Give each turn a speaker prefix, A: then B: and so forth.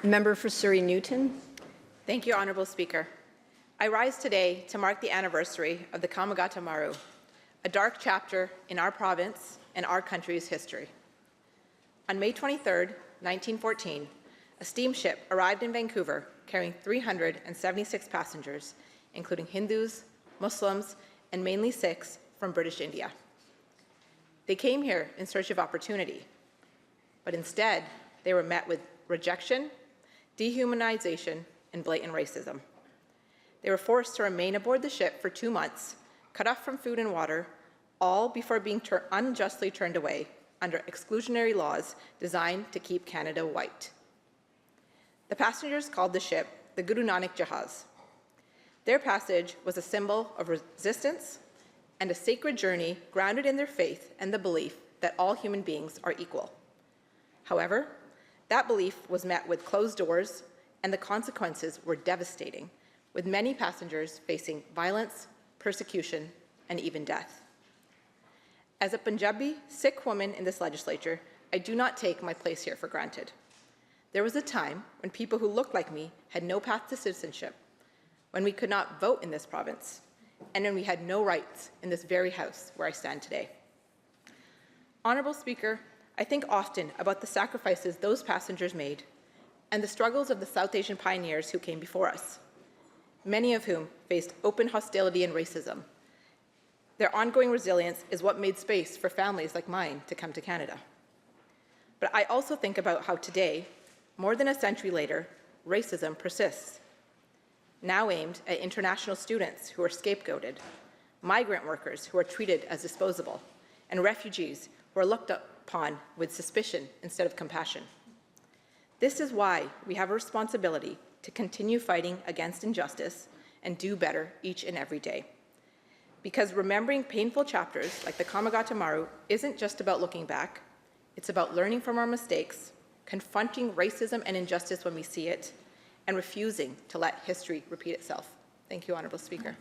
A: Member for Surrey-Newton.
B: Thank you, Honourable Speaker. I rise today to mark the anniversary of the Komagata Maru, a dark chapter in our province and our country's history. On May 23, 1914, a steamship arrived in Vancouver carrying 376 passengers, including Hindus, Muslims, and mainly Sikhs from British India. They came here in search of opportunity, but instead they were met with rejection, dehumanization, and blatant racism. They were forced to remain aboard the ship for 2 months, cut off from food and water, all before being unjustly turned away under exclusionary laws designed to keep Canada white. The passengers called the ship the Guru Nanak Jahaz. Their passage was a symbol of resistance and a sacred journey grounded in their faith and the belief that all human beings are equal. However, that belief was met with closed doors, and the consequences were devastating, with many passengers facing violence, persecution, and even death. As a Punjabi Sikh woman in this legislature, I do not take my place here for granted. There was a time when people who looked like me had no path to citizenship, when we could not vote in this province, and when we had no rights in this very house where I stand today. Honourable Speaker, I think often about the sacrifices those passengers made and the struggles of the South Asian pioneers who came before us, many of whom faced open hostility and racism. Their ongoing resilience is what made space for families like mine to come to Canada. But I also think about how today, more than a century later, racism persists, now aimed at international students who are scapegoated, migrant workers who are treated as disposable, and refugees who are looked upon with suspicion instead of compassion. This is why we have a responsibility to continue fighting against injustice and do better each and every day. Because remembering painful chapters like the Komagata Maru isn't just about looking back, it's about learning from our mistakes, confronting racism and injustice when we see it, and refusing to let history repeat itself. Thank you, Honourable Speaker.